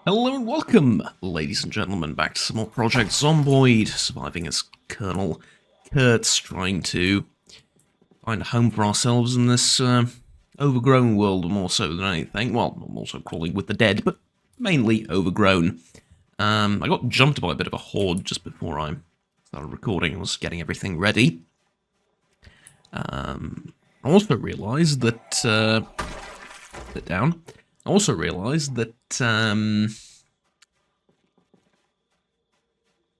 Hello and welcome, ladies and gentlemen, back to some more Project Zomboid, surviving as Colonel Kurtz, trying to find a home for ourselves in this overgrown world more so than anything. Well, I'm also crawling with the dead, but mainly overgrown. I got jumped by a bit of a horde just before I started recording. I was getting everything ready. I also realised that... sit down. I also realised that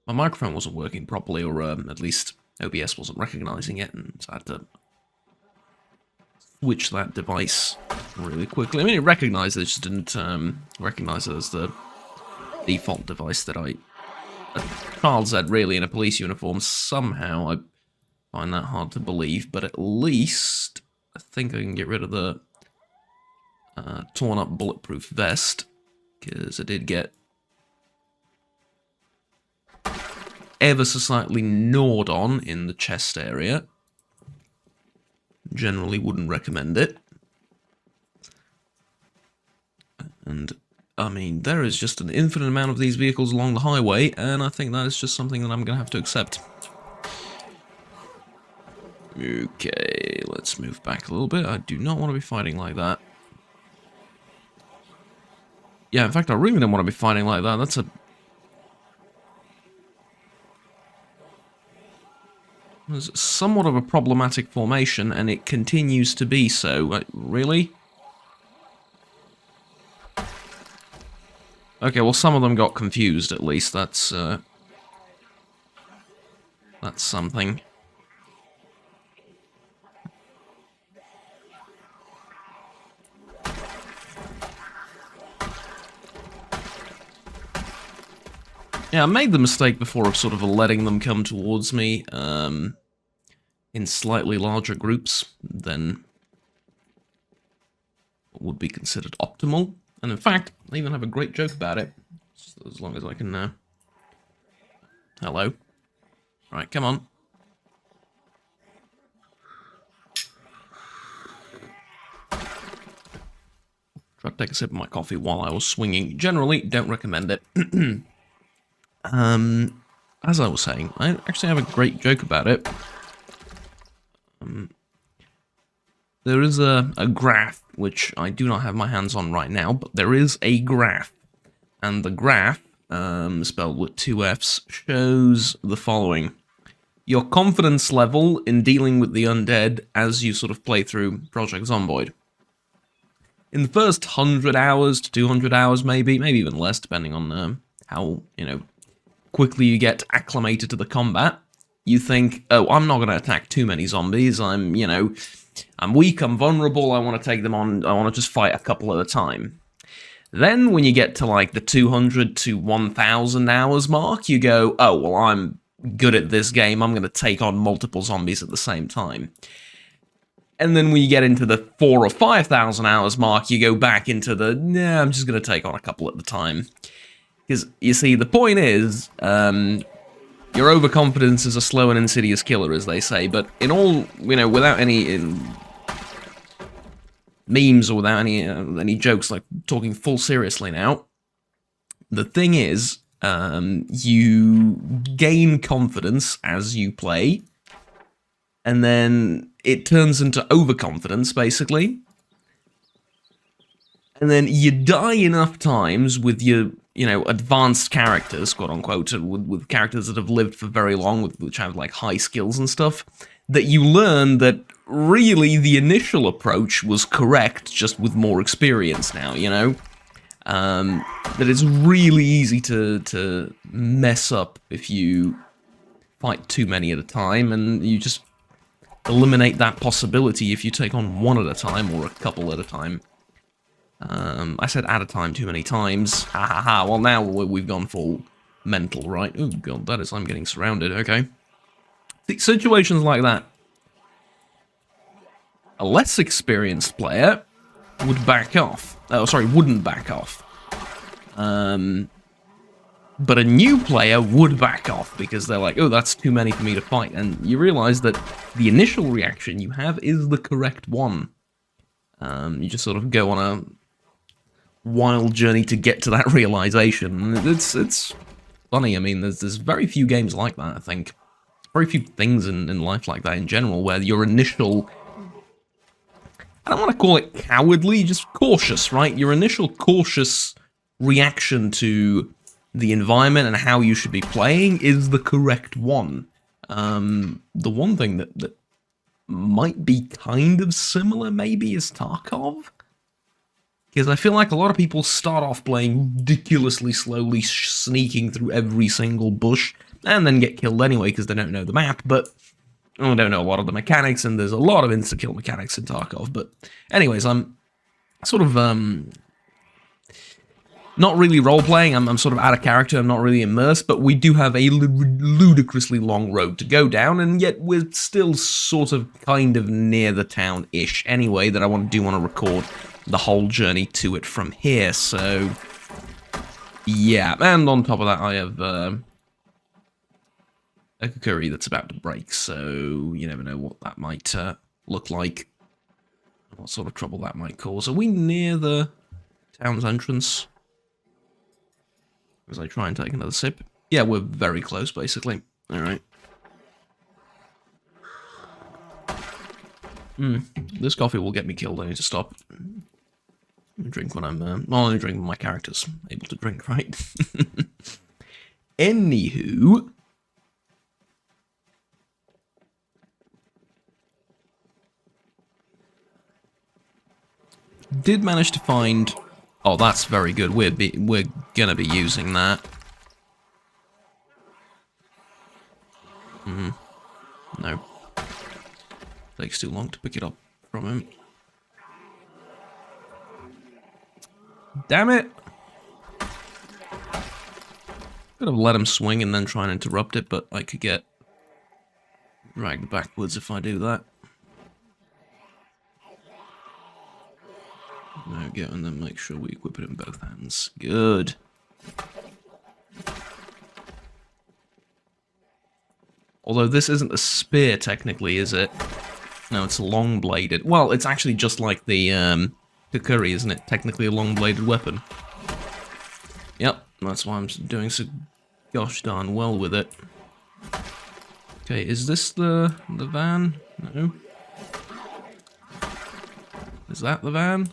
my microphone wasn't working properly, or at least OBS wasn't recognising it, and so I had to switch that device really quickly. I mean, it recognised it, just didn't recognise it as the default device that I... A child said, really, in a police uniform. Somehow, I find that hard to believe, but at least I think I can get rid of the torn up bulletproof vest, because I did get ever so slightly gnawed on in the chest area. Generally wouldn't recommend it. And, I mean, there is just an infinite amount of these vehicles along the highway, and I think that is just something that I'm going to have to accept. Okay, let's move back a little bit. I do not want to be fighting like that. Yeah, in fact, I really don't want to be fighting like that. That's it's somewhat of a problematic formation, and it continues to be so. Really? Okay, well, some of them got confused, at least. That's something. Yeah, I made the mistake before of sort of letting them come towards me in slightly larger groups than what would be considered optimal. And in fact, I even have a great joke about it, as long as I can... Hello. Right, come on. Try to take a sip of my coffee while I was swinging. Generally, don't recommend it. As I was saying, I actually have a great joke about it. There is a graph, which I do not have my hands on right now, but there is a graph. And the graph, spelled with 2 Fs, shows the following. Your confidence level in dealing with the undead as you sort of play through Project Zomboid. In the first 100 hours to 200 hours, maybe even less, depending on how, quickly you get acclimated to the combat, you think, oh, I'm not going to attack too many zombies, I'm weak, I'm vulnerable, I want to take them on, I want to just fight a couple at a time. Then, when you get to, like, the 200 to 1,000 hours mark, you go, oh, well, I'm good at this game, I'm going to take on multiple zombies at the same time. And then when you get into the 4,000 or 5,000 hours mark, you go back into the, nah, I'm just going to take on a couple at the time. Because, you see, the point is, your overconfidence is a slow and insidious killer, as they say, but in all, without any memes or without any jokes, like talking full seriously now, the thing is, you gain confidence as you play, and then it turns into overconfidence, basically. And then you die enough times with your, advanced characters, quote-unquote, with characters that have lived for very long, which have, like, high skills and stuff, that you learn that really the initial approach was correct, just with more experience now, that it's really easy to mess up if you fight too many at a time, and you just eliminate that possibility if you take on one at a time, or a couple at a time. I said at a time too many times. Ha ha ha. Well, now we've gone full mental, right? Oh god, that is, I'm getting surrounded. Okay. See, situations like that. A less experienced player would back off. Oh, sorry, wouldn't back off. But a new player would back off because they're like, oh, that's too many for me to fight. And you realize that the initial reaction you have is the correct one. You just sort of go on wild journey to get to that realization. It's funny. I mean, there's very few games like that, I think. Very few things in life like that in general, where your initial... I don't want to call it cowardly, just cautious, right? Your initial cautious reaction to the environment and how you should be playing is the correct one. The one thing that might be kind of similar, maybe, is Tarkov. Because I feel like a lot of people start off playing ridiculously slowly, sneaking through every single bush, and then get killed anyway because they don't know the map, but I don't know a lot of the mechanics, and there's a lot of insta-kill mechanics in Tarkov. But anyways, I'm sort of not really role-playing. I'm sort of out of character. I'm not really immersed, but we do have a ludicrously long road to go down, and yet we're still sort of kind of near the town-ish anyway, that I do want to record the whole journey to it from here. So yeah, and on top of that, I have a Kukuri that's about to break, so you never know what that might look like, what sort of trouble that might cause. Are we near the town's entrance? As I try and take another sip. Yeah, we're very close, basically. Alright. This coffee will get me killed. I need to stop. Drink when I'm... well, only drink when my character's able to drink, right? Anywho... did manage to find... oh, that's very good. We're gonna be using that. No. Takes too long to pick it up from him. Damn it! Could have let him swing and then try and interrupt it, but I could get dragged backwards if I do that. There we go, and then make sure we equip it in both hands. Good. Although this isn't a spear, technically, is it? No, it's long-bladed. Well, it's actually just like the Kukuri, isn't it? Technically a long-bladed weapon. Yep, that's why I'm doing so gosh darn well with it. Okay, is this the van? No. Is that the van?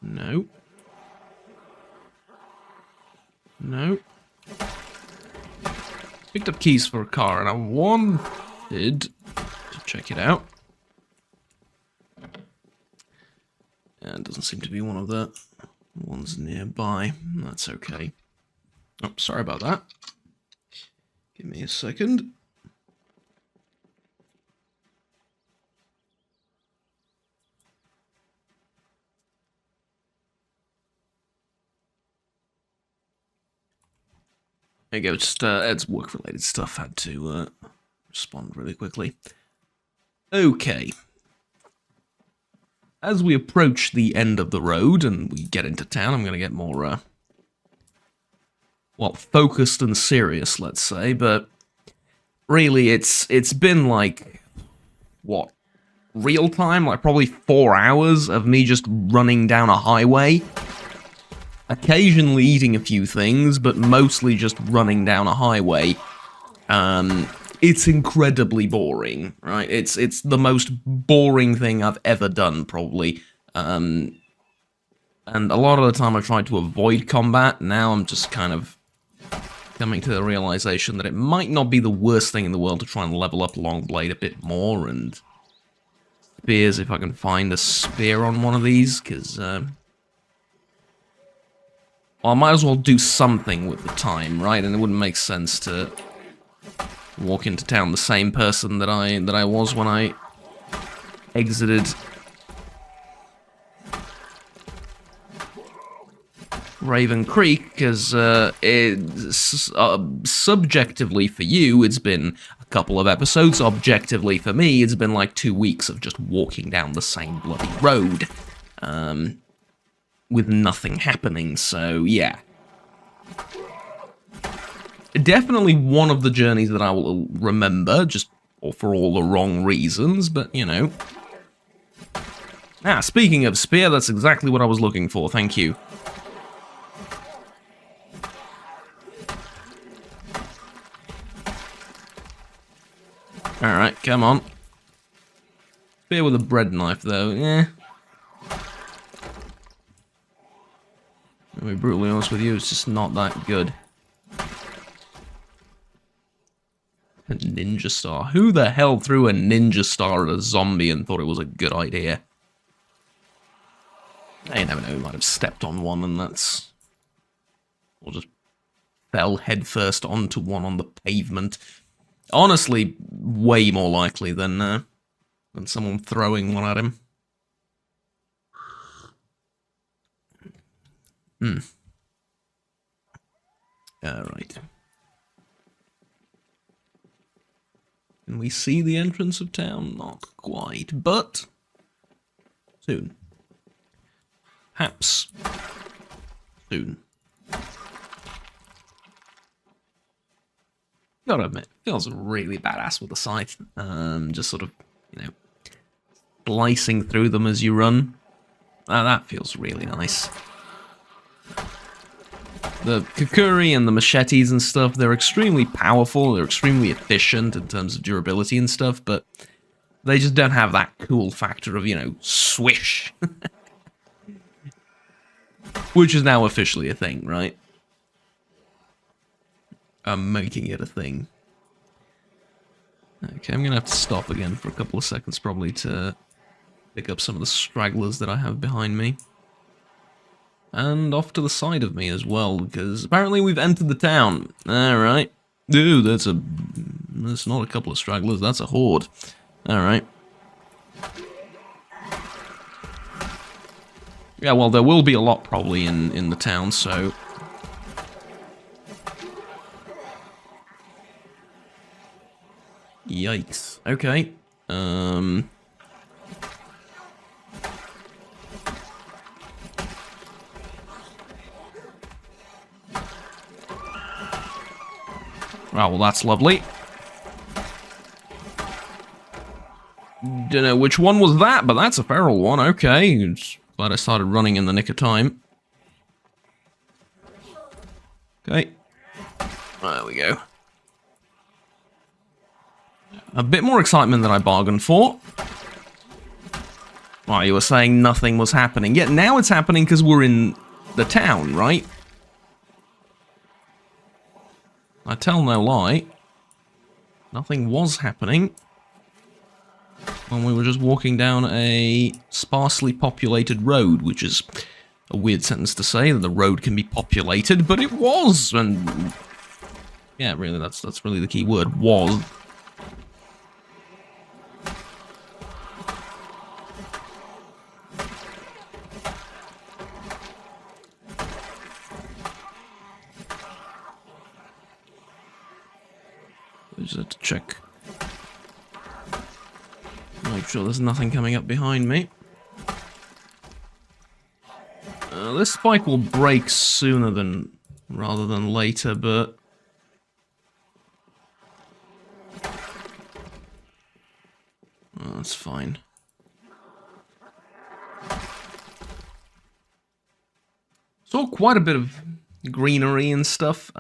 No. No. Picked up keys for a car, and I wanted to check it out. And it doesn't seem to be one of the ones nearby. That's okay. Oh, sorry about that. Give me a second. There you go, just it's work-related stuff, had to respond really quickly. Okay. As we approach the end of the road and we get into town, I'm going to get more, well, focused and serious, let's say, but really it's been like, what, real time? Like probably 4 hours of me just running down a highway. Occasionally eating a few things, but mostly just running down a highway. It's incredibly boring, right? It's the most boring thing I've ever done, probably. And a lot of the time I've tried to avoid combat. Now I'm just kind of coming to the realization that it might not be the worst thing in the world to try and level up Longblade a bit more, and spears, if I can find a spear on one of these, because... well, I might as well do something with the time, right? And it wouldn't make sense to walk into town the same person that I was when I exited Raven Creek, because subjectively for you, it's been a couple of episodes. Objectively for me, it's been like 2 weeks of just walking down the same bloody road. With nothing happening, so yeah. Definitely one of the journeys that I will remember, just for all the wrong reasons, but, you know. Ah, speaking of spear, that's exactly what I was looking for, thank you. Alright, come on. Spear with a bread knife, though, To be brutally honest with you, it's just not that good. A ninja star. Who the hell threw a ninja star at a zombie and thought it was a good idea? You never know, we might have stepped on one and that's... Or just fell headfirst onto one on the pavement. Honestly, way more likely than someone throwing one at him. Alright. Can we see the entrance of town? Not quite, but soon. Perhaps soon. Gotta admit, feels really badass with the scythe. Just sort of, slicing through them as you run. That feels really nice. The Kukuri and the machetes and stuff, they're extremely powerful, they're extremely efficient in terms of durability and stuff, but they just don't have that cool factor of, swish. Which is now officially a thing, right? I'm making it a thing. Okay, I'm gonna have to stop again for a couple of seconds probably to pick up some of the stragglers that I have behind me. And off to the side of me as well, because apparently we've entered the town. Alright. Dude, that's not a couple of stragglers, that's a horde. Alright. Yeah, well, there will be a lot probably in the town, so... Yikes. Okay. Oh, well, that's lovely. Don't know which one was that, but that's a feral one. Okay. Just glad I started running in the nick of time. Okay. There we go. A bit more excitement than I bargained for. Oh, you were saying nothing was happening. Yeah, now it's happening because we're in the town, right? I tell no lie. Nothing was happening when we were just walking down a sparsely populated road, which is a weird sentence to say, that the road can be populated, but it was, and yeah, really, that's really the key word, was. Just have to check. Make sure there's nothing coming up behind me. This spike will break sooner rather than later, but... Oh, that's fine. Saw quite a bit of greenery and stuff,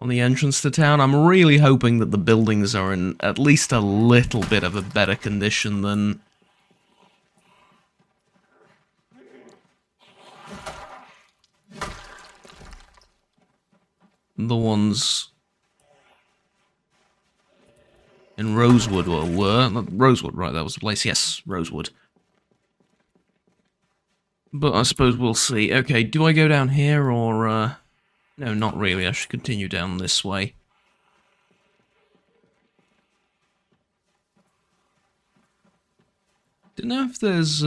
on the entrance to town. I'm really hoping that the buildings are in at least a little bit of a better condition than... the ones in Rosewood were. Rosewood, right, that was the place. Yes, Rosewood. But I suppose we'll see. Okay, do I go down here or... No, not really. I should continue down this way. Don't know if there's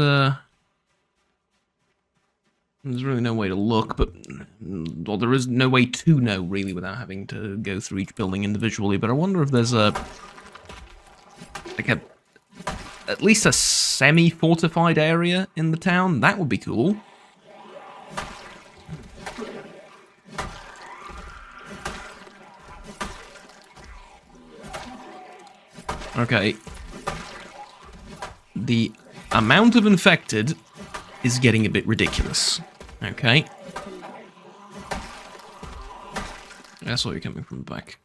really no way to look, but... Well, there is no way to know, really, without having to go through each building individually, but I wonder if there's at least a semi-fortified area in the town. That would be cool. Okay. the amount of infected is getting a bit ridiculous. Okay. I saw you coming from the back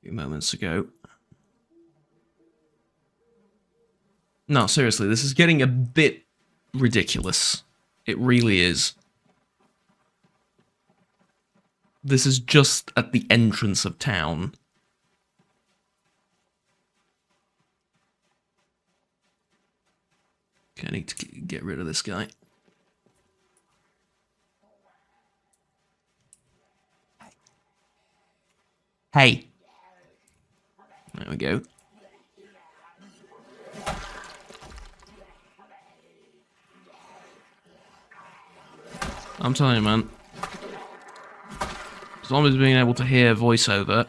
a few moments ago. No, seriously, this is getting a bit ridiculous. It really is. This is just at the entrance of town. Okay, I need to get rid of this guy. Hey. There we go. I'm telling you, man. Zombies being able to hear voiceover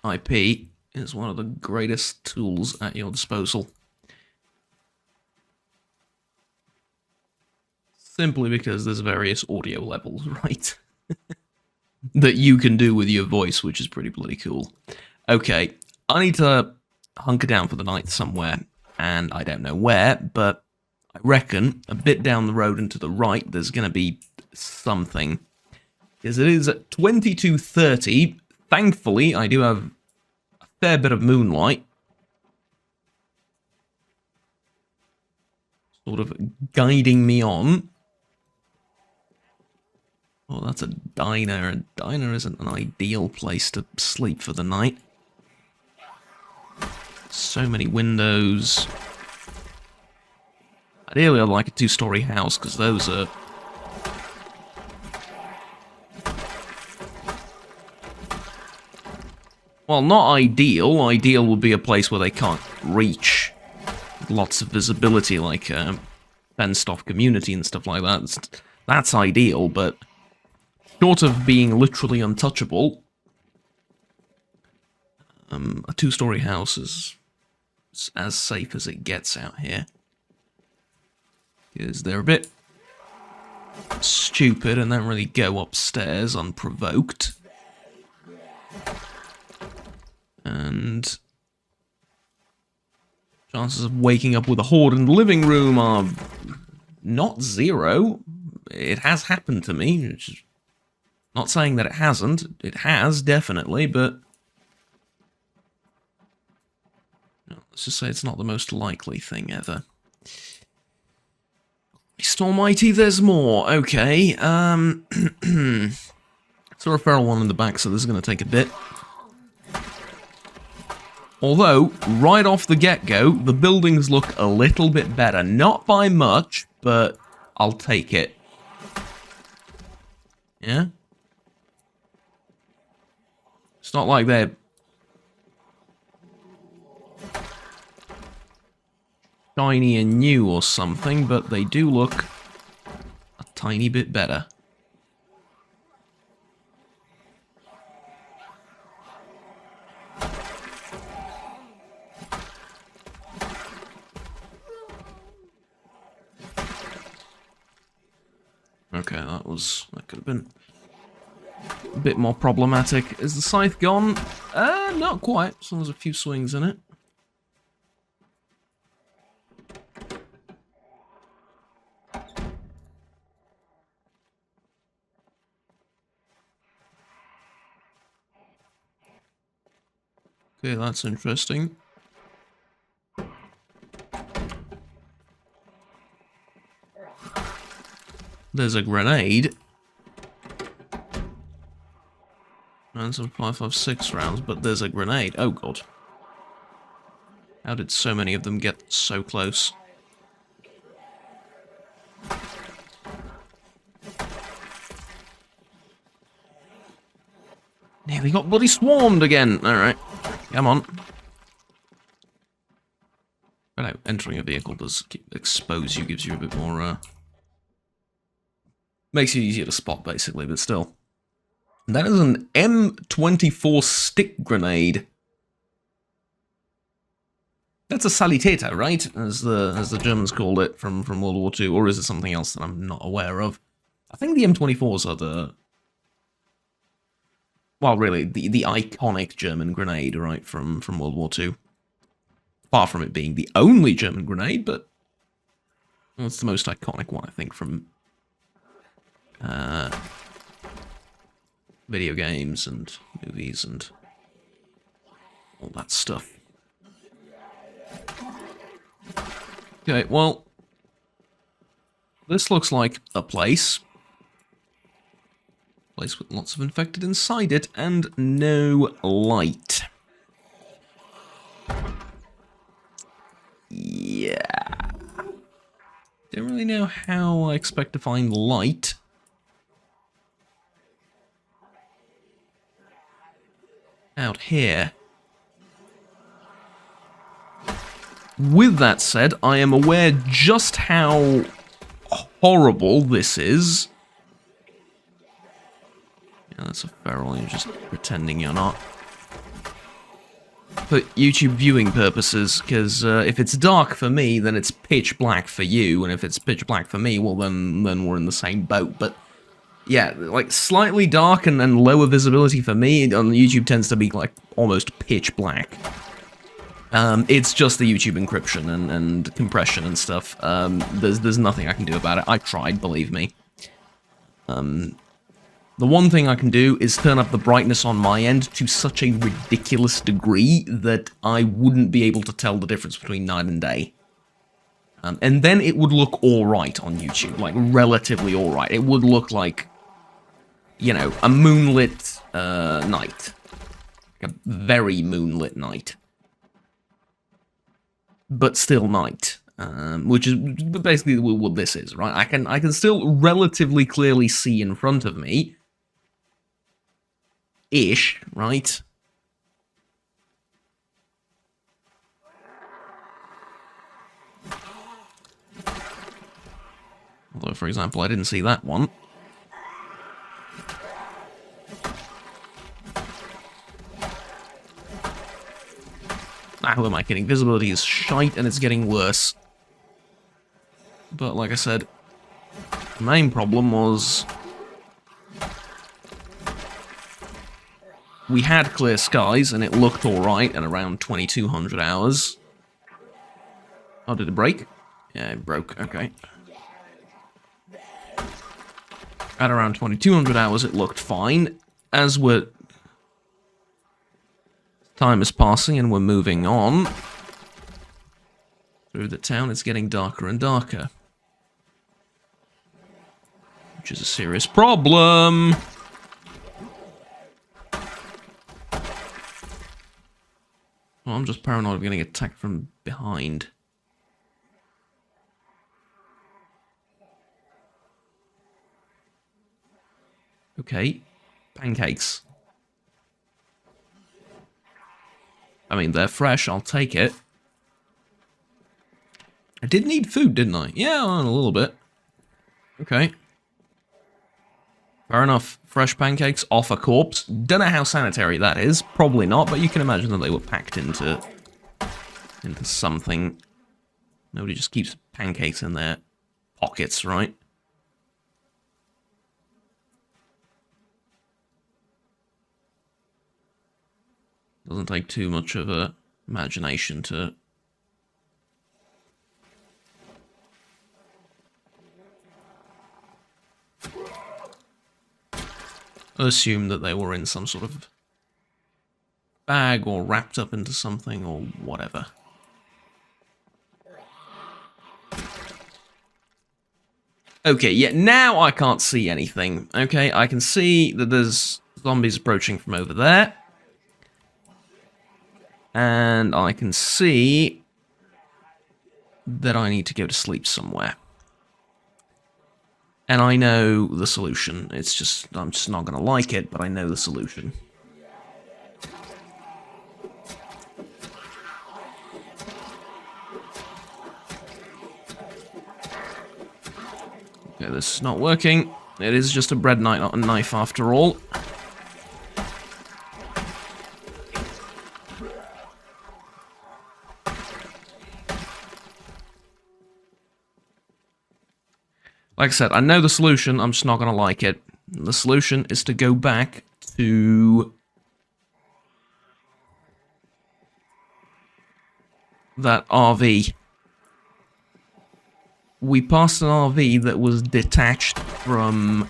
IP is one of the greatest tools at your disposal. Simply because there's various audio levels, right? that you can do with your voice, which is pretty bloody cool. Okay, I need to hunker down for the night somewhere, and I don't know where, but I reckon a bit down the road and to the right there's going to be something. Because it is at 22:30. Thankfully, I do have a fair bit of moonlight. Sort of guiding me on. Oh, that's a diner. A diner isn't an ideal place to sleep for the night. So many windows. Ideally, I'd like a two-story house, because those are... well, not ideal. Ideal would be a place where they can't reach. Lots of visibility, like a fenced-off community and stuff like that. That's ideal, but... short of being literally untouchable, a two-story house is as safe as it gets out here. Because they're a bit stupid and don't really go upstairs unprovoked. And chances of waking up with a horde in the living room are not zero. It has happened to me, which is not saying that it hasn't. It has, definitely, but... let's just say it's not the most likely thing ever. Christ almighty, there's more. Okay, saw a feral one in the back, so this is going to take a bit. Although, right off the get-go, the buildings look a little bit better. Not by much, but I'll take it. Yeah? It's not like they're shiny and new or something, but they do look a tiny bit better. Okay, that could have been a bit more problematic. Is the scythe gone? Not quite. So there's a few swings in it. Okay, that's interesting. There's a grenade. And some 5.56 rounds, but there's a grenade. Oh god. How did so many of them get so close? Nearly got bloody swarmed again. Alright. Come on. But no, entering a vehicle does expose you, gives you a bit more, makes you easier to spot, basically, but still. That is an M24 stick grenade. That's a Salitäter, right? As the Germans called it from World War II, or is it something else that I'm not aware of? I think the M24s are the... well, really, the iconic German grenade, right, from World War II. apart from it being the only German grenade, but well, it's the most iconic one, I think, from video games and movies and all that stuff. Okay, well, this looks like a place. Place with lots of infected inside it and no light. Yeah. Don't really know how I expect to find light. Out here. With that said, I am aware just how horrible this is. Yeah, that's a feral, you're just pretending you're not. For YouTube viewing purposes, because if it's dark for me, then it's pitch black for you, and if it's pitch black for me, well then we're in the same boat. But yeah, like slightly dark and lower visibility for me on YouTube tends to be like almost pitch black. It's just the YouTube encryption and compression and stuff. There's nothing I can do about it. I tried, believe me. The one thing I can do is turn up the brightness on my end to such a ridiculous degree that I wouldn't be able to tell the difference between night and day. And then it would look alright on YouTube, like relatively alright. It would look like, you know, a moonlit night. Like a very moonlit night. But still night. Which is basically what this is, right? I can still relatively clearly see in front of me. Ish, right? Although, for example, I didn't see that one. Ah, who am I kidding? Visibility is shite and it's getting worse. But like I said, the main problem was we had clear skies and it looked alright at around 2200 hours. Oh, did it break? Yeah, it broke, okay. At around 2200 hours it looked fine. As we're... time is passing and we're moving on through the town, it's getting darker and darker. Which is a serious problem. Well, I'm just paranoid of getting attacked from behind. Okay, pancakes. I mean, they're fresh, I'll take it. I did need food, didn't I? Yeah, a little bit. Okay. Fair enough. Fresh pancakes off a corpse. Don't know how sanitary that is. Probably not, but you can imagine that they were packed into something. Nobody just keeps pancakes in their pockets, right? Doesn't take too much of a imagination to assume that they were in some sort of bag or wrapped up into something or whatever. Okay, yeah, now I can't see anything. Okay, I can see that there's zombies approaching from over there. And I can see that I need to go to sleep somewhere. And I know the solution. It's just, I'm just not going to like it, but I know the solution. Okay, this is not working. It is just a bread knife after all. Like I said, I know the solution, I'm just not going to like it. The solution is to go back to... that RV. We passed an RV that was detached from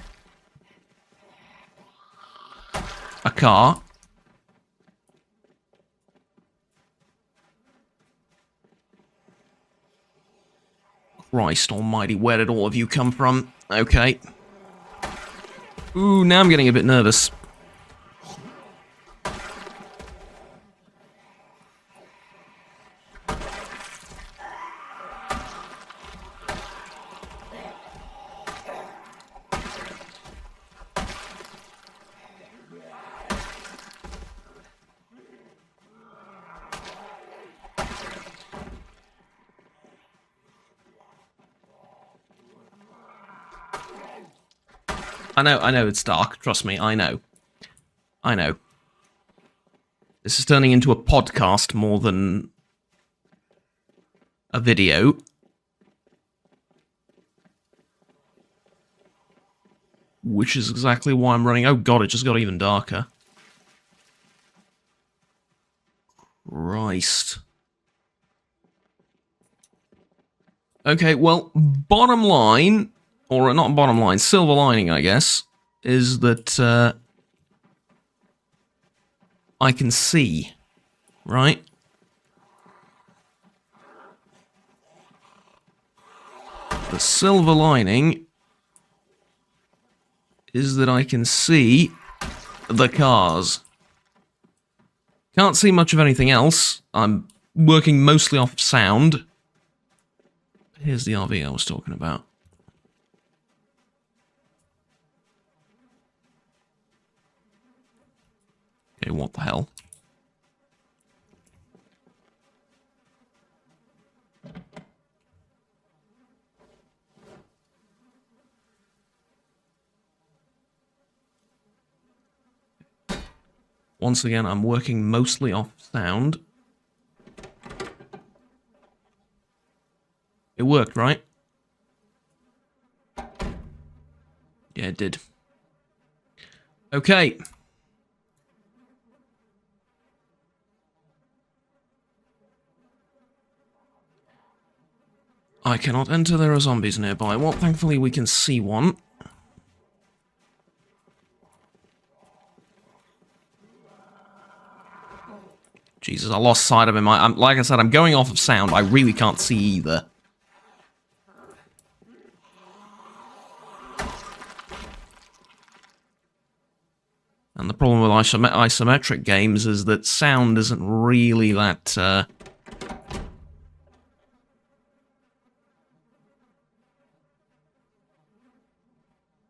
a car. Christ almighty, where did all of you come from? Okay. Ooh, now I'm getting a bit nervous. I know it's dark. Trust me, I know. I know. This is turning into a podcast more than a video. Which is exactly why I'm running. Oh god, it just got even darker. Christ. Okay, well, bottom line, or not bottom line, silver lining, I guess, is that I can see, right? The silver lining is that I can see the cars. Can't see much of anything else. I'm working mostly off sound. Here's the RV I was talking about. Okay, what the hell? Once again, I'm working mostly off sound. It worked, right? Yeah, it did. Okay. I cannot enter, there are zombies nearby. Well, thankfully we can see one. Jesus, I lost sight of him. Like I said, I'm going off of sound. I really can't see either. And the problem with isometric games is that sound isn't really that,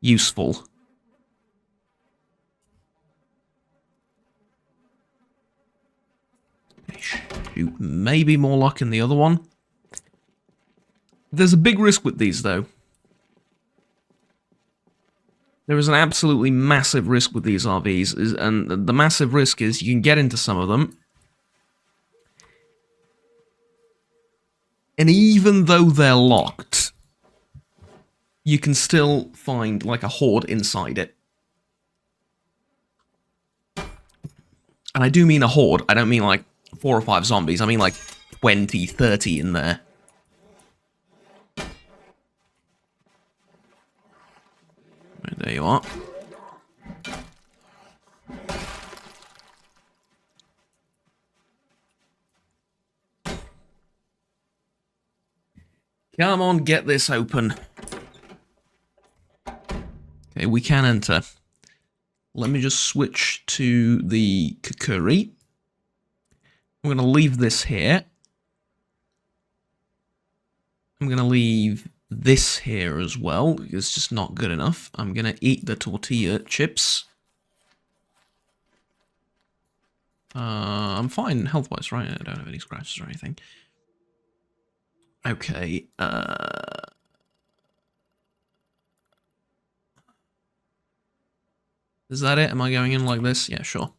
useful. Shoot, maybe more luck in the other one. There's a big risk with these, though. There is an absolutely massive risk with these RVs, and the massive risk is you can get into some of them, and even though they're locked, you can still find, like, a horde inside it. And I do mean a horde, I don't mean, like, 4 or 5 zombies, I mean, like, 20, 30 in there. Right, there you are. Come on, get this open. Okay, we can enter. Let me just switch to the Kukuri. I'm going to leave this here. I'm going to leave this here as well, because it's just not good enough. I'm going to eat the tortilla chips. I'm fine health-wise, right? I don't have any scratches or anything. Okay, is that it? Am I going in like this? Yeah, sure.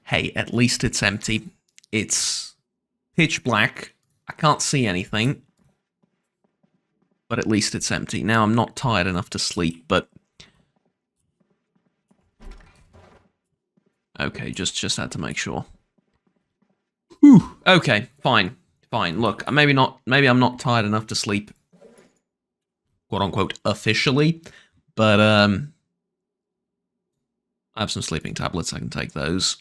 Hey, at least it's empty. It's pitch black. I can't see anything. but at least it's empty. Now I'm not tired enough to sleep, but... Okay, just had to make sure. Whew, okay, fine. Fine, look, maybe I'm not tired enough to sleep, quote-unquote, officially, but, I have some sleeping tablets, I can take those.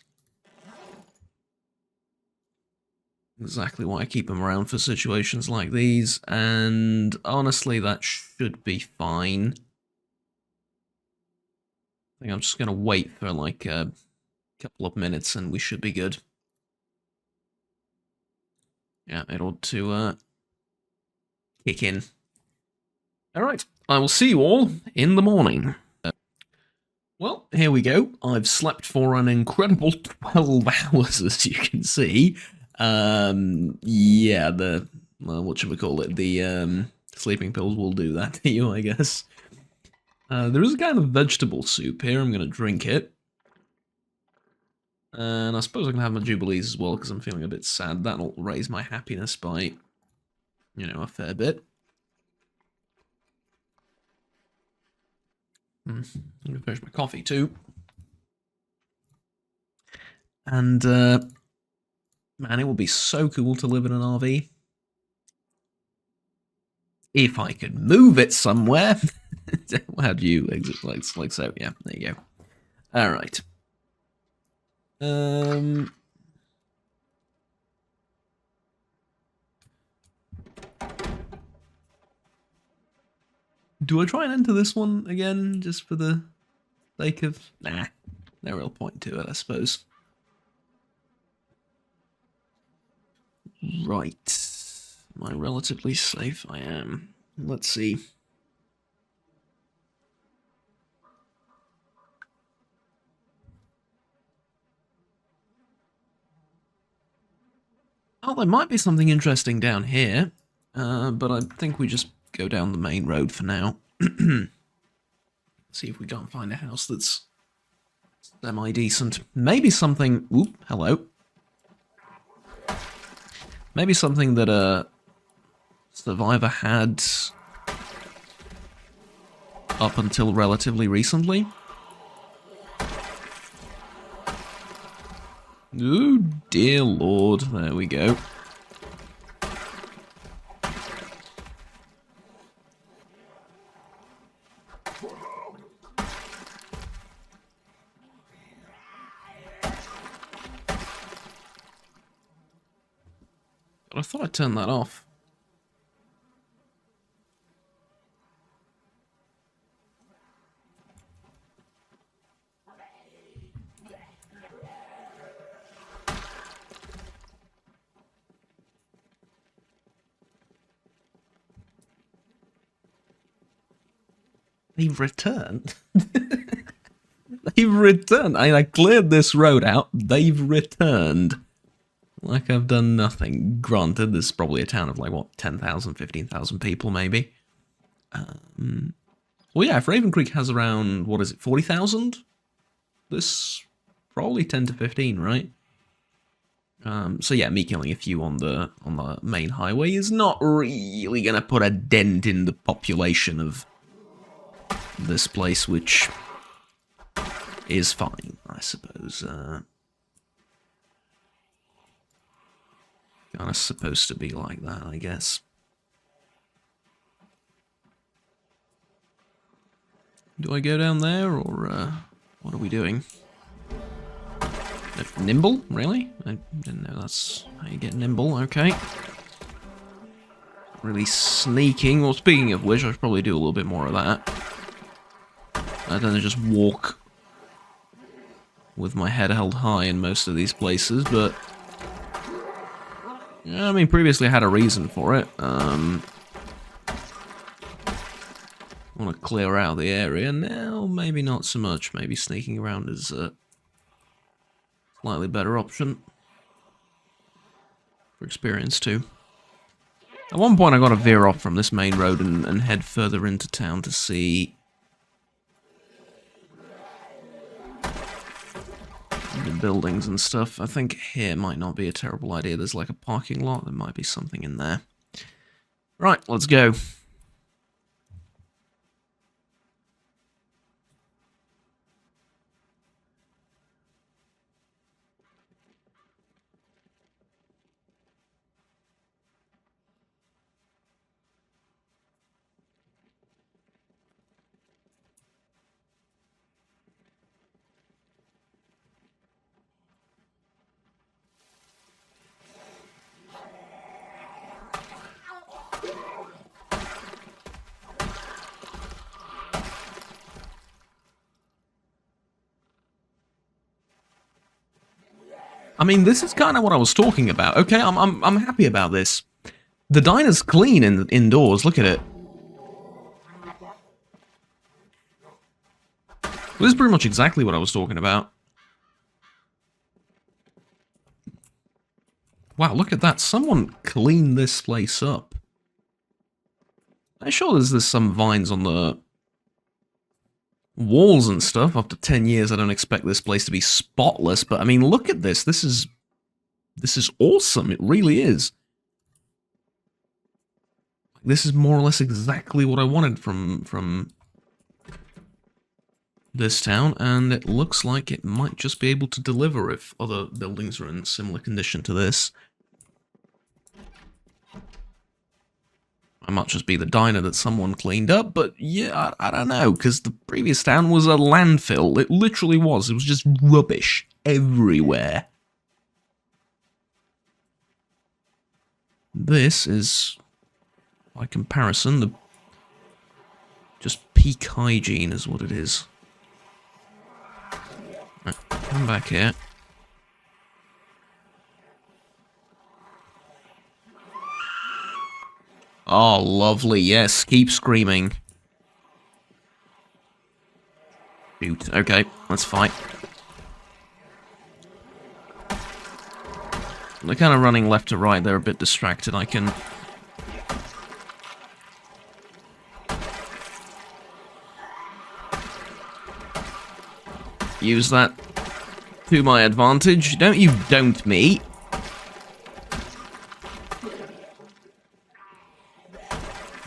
Exactly why I keep them around for situations like these, and honestly, that should be fine. I think I'm just gonna wait for, like, a couple of minutes, and we should be good. Yeah, it ought to kick in. Alright, I will see you all in the morning. Well, here we go. I've slept for an incredible 12 hours, as you can see. Yeah, whatchamacallit, the sleeping pills will do that to you, I guess. There is a kind of vegetable soup here. I'm going to drink it. And I suppose I can have my Jubilees as well, because I'm feeling a bit sad. That'll raise my happiness by, you know, a fair bit. I'm going to finish my coffee, too. And, man, it would be so cool to live in an RV. If I could move it somewhere. How do you exit? Like so, yeah, there you go. Alright. Do I try and enter this one again, just for the sake of... Nah, no real point to it, I suppose. Right. Am I relatively safe? I am. Let's see. Oh, there might be something interesting down here, but I think we just go down the main road for now. See if we can't find a house that's semi-decent. Maybe something... Oop, hello. Maybe something that a survivor had up until relatively recently. Oh, dear lord. There we go. I thought I'd turn that off. They've returned. They've returned. I cleared this road out. They've returned. Like I've done nothing. Granted, there's probably a town of like, what, 10,000, 15,000 people, maybe. Well, yeah, if Raven Creek has around, what is it, 40,000? This, probably 10 to 15, right? So yeah, me killing a few on the main highway is not really gonna put a dent in the population of this place, which is fine, I suppose. Kind of supposed to be like that, I guess. Do I go down there, or what are we doing? Nimble? Really? I didn't know that's how you get nimble, okay. Really sneaking. Well, speaking of which, I should probably do a little bit more of that. Rather than just walk with my head held high in most of these places, but... Yeah, I mean, previously I had a reason for it. I want to clear out the area. Now, maybe not so much. Maybe sneaking around is a slightly better option. For experience, too. At one point, I got to veer off from this main road and head further into town to see the buildings and stuff. I think here might not be a terrible idea. There's like a parking lot. There might be something in there. Right, let's go. I mean, this is kind of what I was talking about. Okay, I'm happy about this. The diner's clean indoors. Look at it. This is pretty much exactly what I was talking about. Wow, look at that. Someone cleaned this place up. I'm sure there's some vines on the walls and stuff. After 10 years, I don't expect this place to be spotless, but I mean, look at this. This is awesome. It really is. This is more or less exactly what I wanted from this town, and it looks like it might just be able to deliver if other buildings are in similar condition to this. It might just be the diner that someone cleaned up, but yeah, I don't know, because the previous town was a landfill. It literally was. It was just rubbish everywhere. This is, by comparison, just peak hygiene is what it is. Right, come back here. Oh, lovely. Yes, keep screaming. Shoot. Okay, let's fight. They're kind of running left to right. They're a bit distracted. I can... use that to my advantage. Don't you don't me.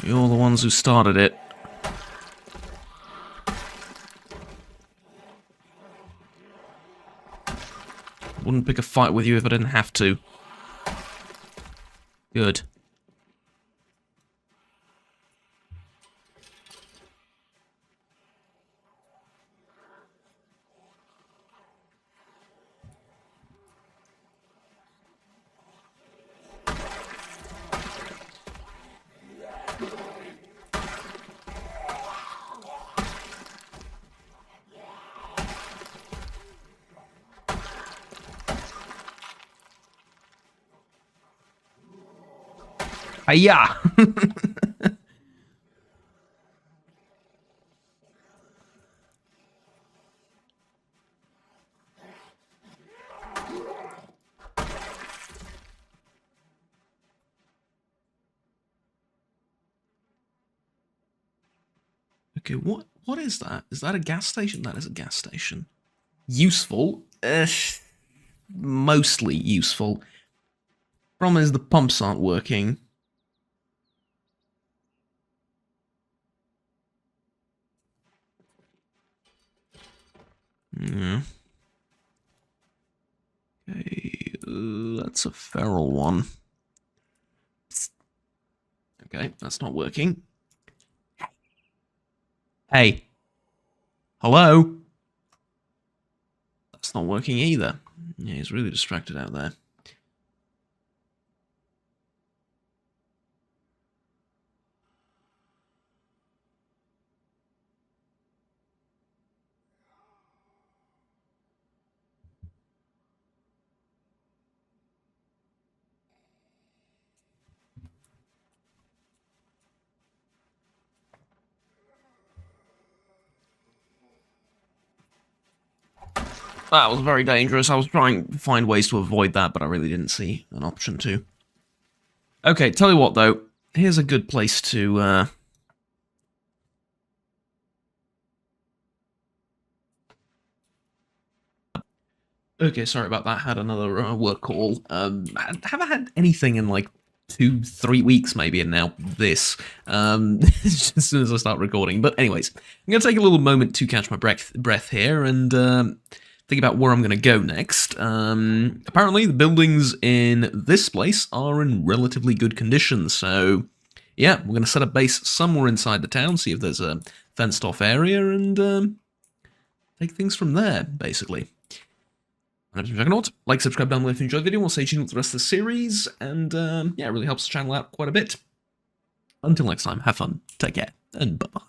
You're the ones who started it. Wouldn't pick a fight with you if I didn't have to. Good. Hiya! Okay, what is that? Is that a gas station? That is a gas station. Useful? Mostly useful. Problem is the pumps aren't working. Yeah. Okay, that's a feral one. Psst. Okay, that's not working. Hey. Hello? That's not working either. Yeah, he's really distracted out there. That was very dangerous. I was trying to find ways to avoid that, but I really didn't see an option to. Okay, tell you what, though. Here's a good place to, Okay, sorry about that. Had another work call. I haven't had anything in, like, 2-3 weeks, maybe, and now this. Just as soon as I start recording. But anyways, I'm going to take a little moment to catch my breath here, and, think about where I'm going to go next. Apparently, the buildings in this place are in relatively good condition, so yeah, we're going to set up base somewhere inside the town, see if there's a fenced-off area, and take things from there, basically. I'm Juggernaut. Like, subscribe down below if you enjoyed the video. We'll stay tuned with the rest of the series, and yeah, it really helps the channel out quite a bit. Until next time, have fun, take care, and bye-bye.